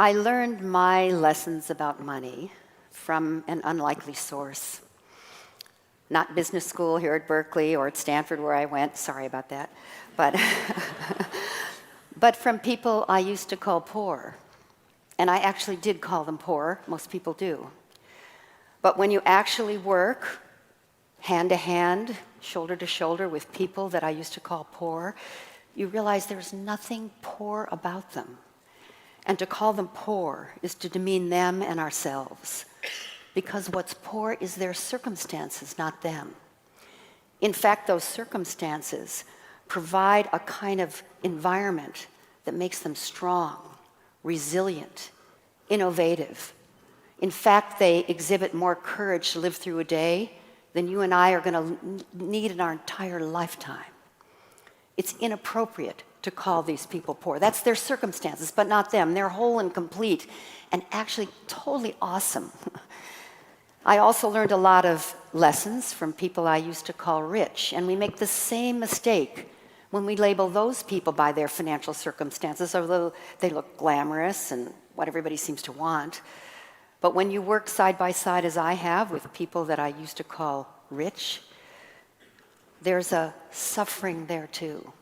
I learned my lessons about money from an unlikely source. Not business school here at Berkeley or at Stanford where I went, sorry about that, but, but from people I used to call poor. And I actually did call them poor, most people do. But when you actually work hand to hand, shoulder to shoulder with people that I used to call poor, you realize there's nothing poor about them. And to call them poor is to demean them and ourselves, because what's poor is their circumstances, not them. In fact, those circumstances provide a kind of environment that makes them strong, resilient, innovative. In fact, they exhibit more courage to live through a day than you and I are going to need in our entire lifetime. It's inappropriate to call these people poor. That's their circumstances, but not them. They're whole and complete and actually totally awesome. I also learned a lot of lessons from people I used to call rich, and we make the same mistake when we label those people by their financial circumstances, although they look glamorous and what everybody seems to want. But when you work side by side, as I have, with people that I used to call rich, there's a suffering there too.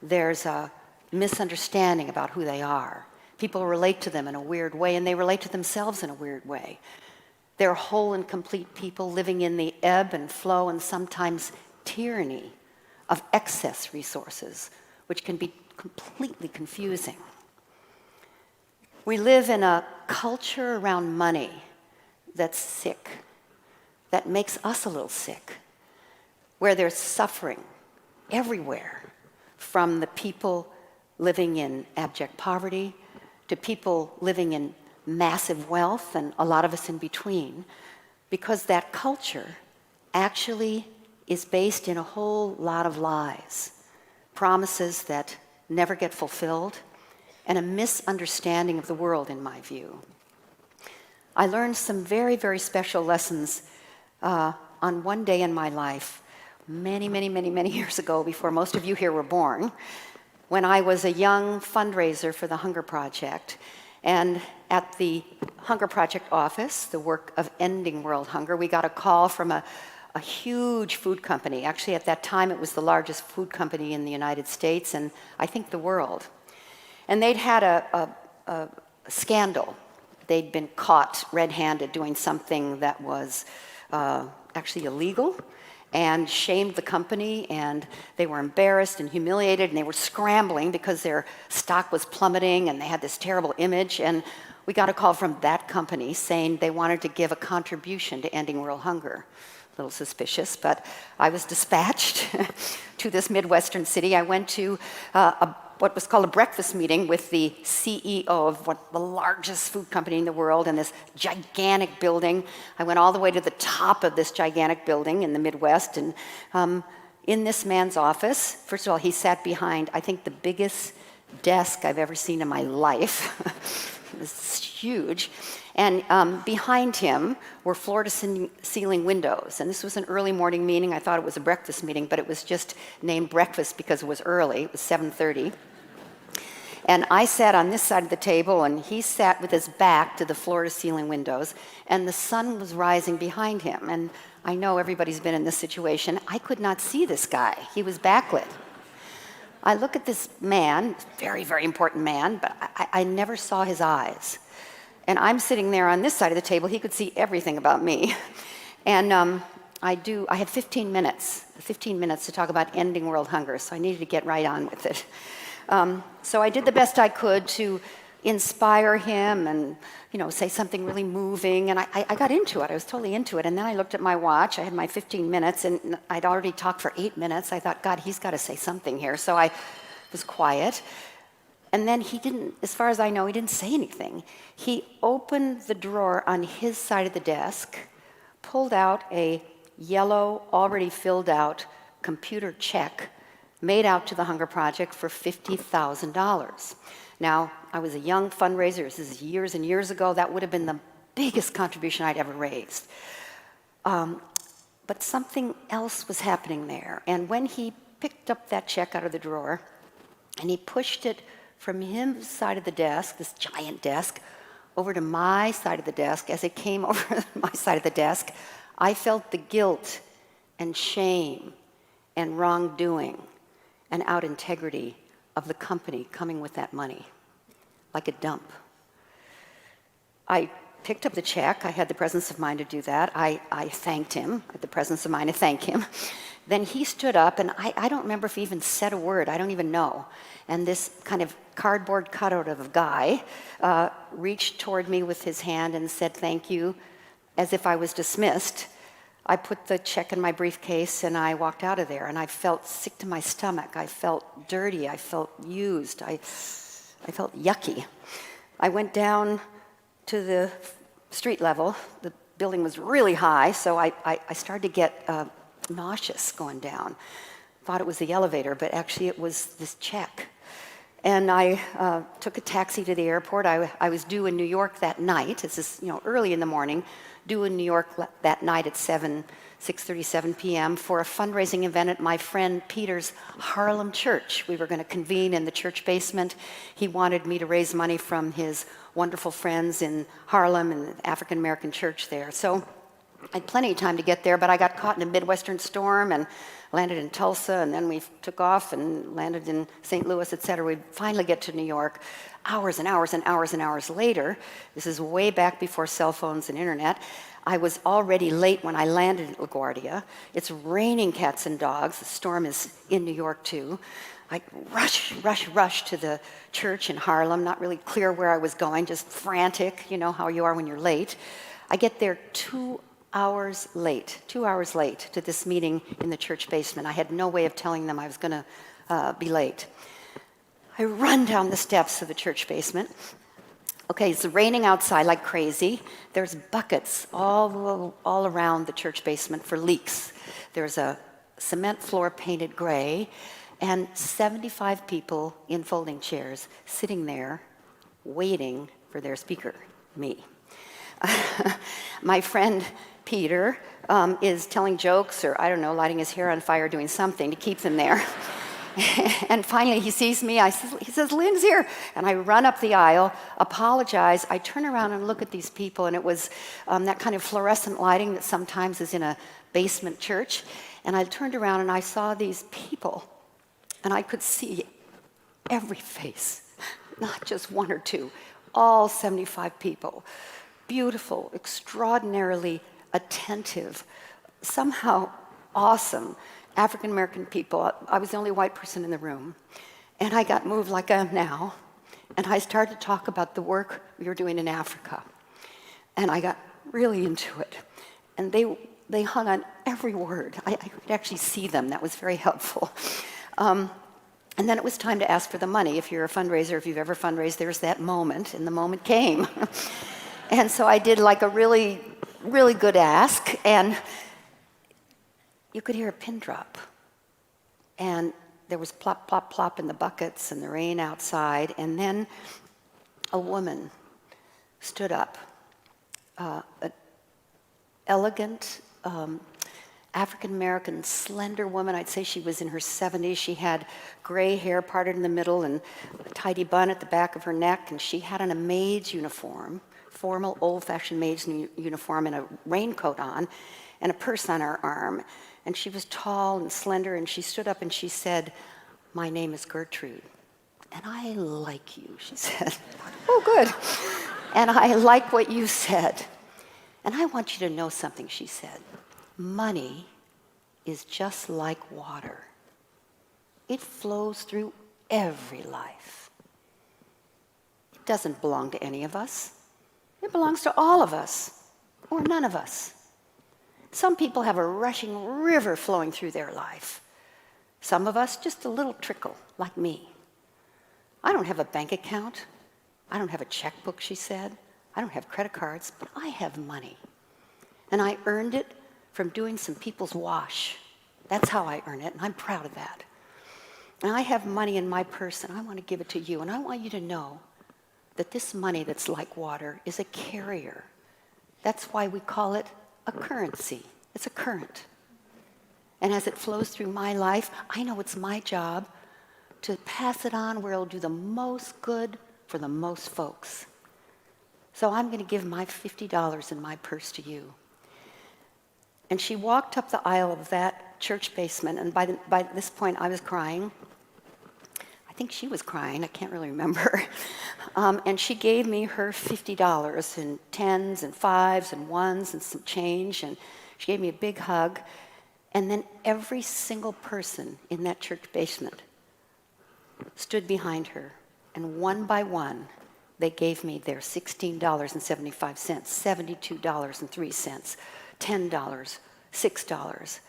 There's a misunderstanding about who they are. People relate to them in a weird way, and they relate to themselves in a weird way. They're whole and complete people living in the ebb and flow and sometimes tyranny of excess resources, which can be completely confusing. We live in a culture around money that's sick, that makes us a little sick, where there's suffering everywhere, from the people living in abject poverty to people living in massive wealth and a lot of us in between, because that culture actually is based in a whole lot of lies, promises that never get fulfilled, and a misunderstanding of the world, in my view. I learned some very, very special lessons on one day in my life, many, many, many, many years ago, before most of you here were born, when I was a young fundraiser for the Hunger Project. And at the Hunger Project office, the work of ending world hunger, we got a call from a huge food company. Actually, at that time, it was the largest food company in the United States and I think the world. And they'd had a scandal. They'd been caught red-handed doing something that was actually illegal, and shamed the company, and they were embarrassed and humiliated, and they were scrambling because their stock was plummeting and they had this terrible image. And we got a call from that company saying they wanted to give a contribution to ending world hunger. A little suspicious, but I was dispatched to this Midwestern city. I went to what was called a breakfast meeting with the CEO of the largest food company in the world in this gigantic building. I went all the way to the top of this gigantic building in the Midwest, and in this man's office, first of all, he sat behind, I think, the biggest desk I've ever seen in my life. It was huge. And behind him were floor-to-ceiling windows. And this was an early morning meeting. I thought it was a breakfast meeting, but it was just named breakfast because it was early. It was 7:30. And I sat on this side of the table, and he sat with his back to the floor-to-ceiling windows, and the sun was rising behind him. And I know everybody's been in this situation. I could not see this guy. He was backlit. I look at this man, very, very important man, but I never saw his eyes. And I'm sitting there on this side of the table. He could see everything about me. And I had 15 minutes to talk about ending world hunger, so I needed to get right on with it. So I did the best I could to inspire him and, say something really moving. And I got into it. I was totally into it. And then I looked at my watch. I had my 15 minutes, and I'd already talked for 8 minutes. I thought, God, he's got to say something here. So I was quiet. And then he didn't, as far as I know, he didn't say anything. He opened the drawer on his side of the desk, pulled out a yellow, already filled out computer check made out to the Hunger Project for $50,000. Now, I was a young fundraiser. This is years and years ago. That would have been the biggest contribution I'd ever raised. But something else was happening there. And when he picked up that check out of the drawer and he pushed it from his side of the desk, this giant desk, over to my side of the desk. As it came over to my side of the desk, I felt the guilt and shame and wrongdoing and out integrity of the company coming with that money, like a dump. I picked up the check. I had the presence of mind to do that. I thanked him. I had the presence of mind to thank him. Then he stood up, and I don't remember if he even said a word. I don't even know. And this kind of cardboard cutout of a guy reached toward me with his hand and said thank you, as if I was dismissed. I put the check in my briefcase, and I walked out of there, and I felt sick to my stomach. I felt dirty. I felt used. I felt yucky. I went down to the street level. The building was really high, so I started to get nauseous going down. Thought it was the elevator, but actually it was this check. And I took a taxi to the airport. I was due in New York that night. This is early in the morning, due in New York that night at 6:37 p.m. for a fundraising event at my friend Peter's Harlem church. We were going to convene in the church basement. He wanted me to raise money from his wonderful friends in Harlem and the African American church there. So I had plenty of time to get there, but I got caught in a Midwestern storm and landed in Tulsa, and then we took off and landed in St. Louis, et cetera. We'd finally get to New York hours and hours and hours and hours later. This is way back before cell phones and internet. I was already late when I landed at LaGuardia. It's raining cats and dogs. The storm is in New York, too. I rush to the church in Harlem, not really clear where I was going, just frantic, how you are when you're late. I get there 2 hours late to this meeting in the church basement. I had no way of telling them I was going to be late. I run down the steps of the church basement. Okay, it's raining outside like crazy. There's buckets all around the church basement for leaks. There's a cement floor painted gray, and 75 people in folding chairs sitting there waiting for their speaker, me. My friend Peter is telling jokes or, I don't know, lighting his hair on fire, doing something to keep them there. And finally he sees me, he says, Lynn's here. And I run up the aisle, apologize. I turn around and look at these people, and it was that kind of fluorescent lighting that sometimes is in a basement church. And I turned around and I saw these people, and I could see every face, not just one or two, all 75 people. Beautiful, extraordinarily attentive, somehow awesome African American people. I was the only white person in the room. And I got moved like I am now. And I started to talk about the work we were doing in Africa. And I got really into it. And they hung on every word. I could actually see them. That was very helpful. And then it was time to ask for the money. If you're a fundraiser, if you've ever fundraised, there's that moment, and the moment came. And so I did like a really, really good ask, and you could hear a pin drop. And there was plop, plop, plop in the buckets and the rain outside, and then a woman stood up, an elegant, African-American, slender woman. I'd say she was in her 70s. She had gray hair parted in the middle and a tidy bun at the back of her neck, and she had on a maid's uniform, formal, old-fashioned maid's uniform, and a raincoat on, and a purse on her arm. And she was tall and slender, and she stood up and she said, "My name is Gertrude, and I like you," she said. "Oh, good. And I like what you said. And I want you to know something," she said. "Money is just like water. It flows through every life. It doesn't belong to any of us. It belongs to all of us, or none of us. Some people have a rushing river flowing through their life. Some of us, just a little trickle, like me. I don't have a bank account. I don't have a checkbook," she said. "I don't have credit cards, but I have money. And I earned it from doing some people's wash. That's how I earn it, and I'm proud of that. And I have money in my purse, and I want to give it to you. And I want you to know that this money that's like water is a carrier. That's why we call it a currency. It's a current. And as it flows through my life, I know it's my job to pass it on where it'll do the most good for the most folks. So I'm going to give my $50 in my purse to you. And she walked up the aisle of that church basement, and by this point I was crying. I think she was crying, I can't really remember. And she gave me her $50 in tens and fives and ones and some change, and she gave me a big hug. And then every single person in that church basement stood behind her, and one by one, they gave me their $16.75, $72.03, $10, $6.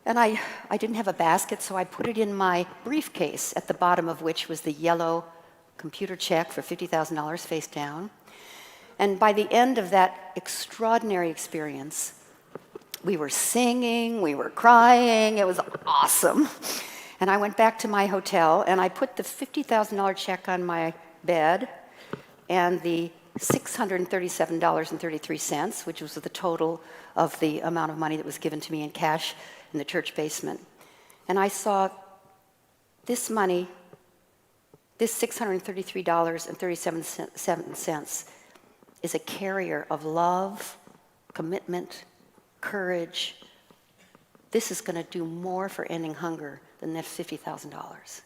And I didn't have a basket, so I put it in my briefcase, at the bottom of which was the yellow computer check for $50,000 face down. And by the end of that extraordinary experience, we were singing, we were crying, it was awesome. And I went back to my hotel, and I put the $50,000 check on my bed, and the $637.33, which was the total of the amount of money that was given to me in cash in the church basement. And I saw this money, this $633.37 is a carrier of love, commitment, courage. This is going to do more for ending hunger than that $50,000.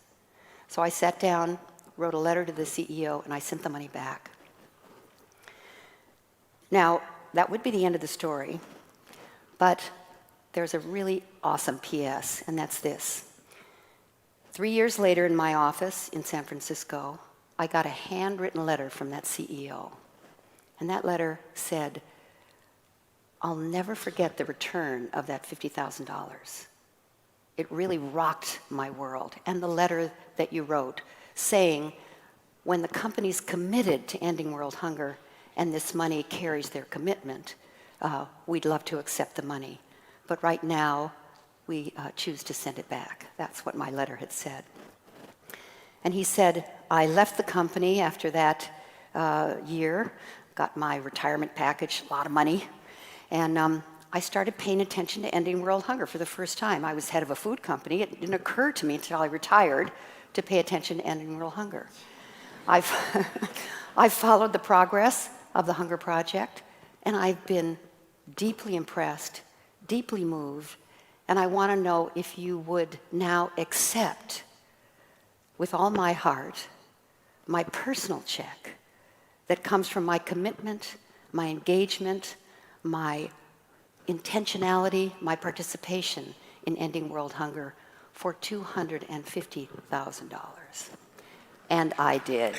So I sat down, wrote a letter to the CEO, and I sent the money back. Now, that would be the end of the story, but there's a really awesome PS, and that's this. 3 years later in my office in San Francisco, I got a handwritten letter from that CEO. And that letter said, "I'll never forget the return of that $50,000. It really rocked my world." And the letter that you wrote saying, when the company's committed to ending world hunger and this money carries their commitment, we'd love to accept the money. But right now, we choose to send it back. That's what my letter had said. And he said, I left the company after that year, got my retirement package, a lot of money, and I started paying attention to ending world hunger for the first time. I was head of a food company. It didn't occur to me until I retired to pay attention to ending world hunger. I've followed the progress of the Hunger Project, and I've been deeply impressed, deeply moved, and I want to know if you would now accept, with all my heart, my personal check that comes from my commitment, my engagement, my intentionality, my participation in ending world hunger for $250,000. And I did.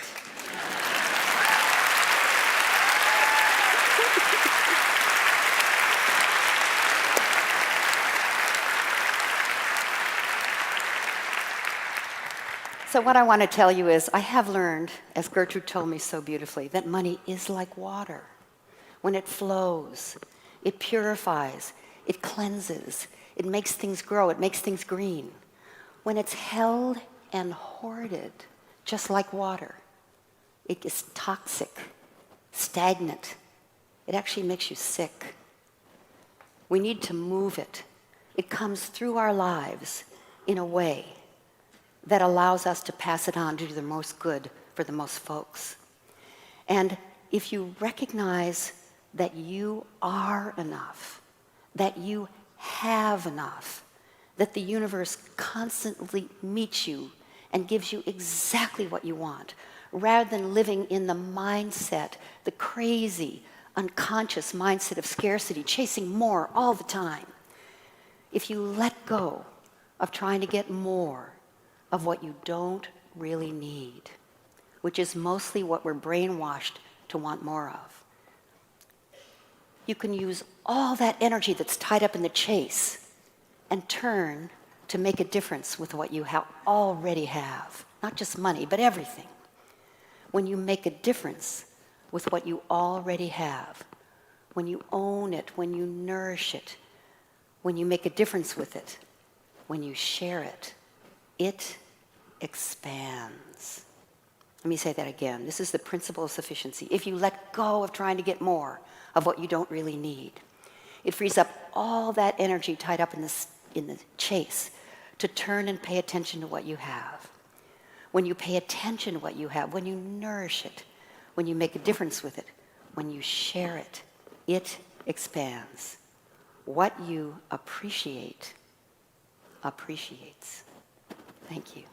So what I want to tell you is, I have learned, as Gertrude told me so beautifully, that money is like water. When it flows, it purifies, it cleanses, it makes things grow, it makes things green. When it's held and hoarded, just like water, it is toxic, stagnant. It actually makes you sick. We need to move it. It comes through our lives in a way that allows us to pass it on to do the most good for the most folks. And if you recognize that you are enough, that you have enough, that the universe constantly meets you and gives you exactly what you want, rather than living in the mindset, the crazy, unconscious mindset of scarcity, chasing more all the time. If you let go of trying to get more of what you don't really need, which is mostly what we're brainwashed to want more of, you can use all that energy that's tied up in the chase and turn to make a difference with what you already have. Not just money, but everything. When you make a difference with what you already have, when you own it, when you nourish it, when you make a difference with it, when you share it, it expands. Let me say that again. This is the principle of sufficiency. If you let go of trying to get more of what you don't really need, it frees up all that energy tied up in the chase to turn and pay attention to what you have. when you pay attention to what you have, when you nourish it, when you make a difference with it, when you share it, it expands. What you appreciate appreciates. Thank you.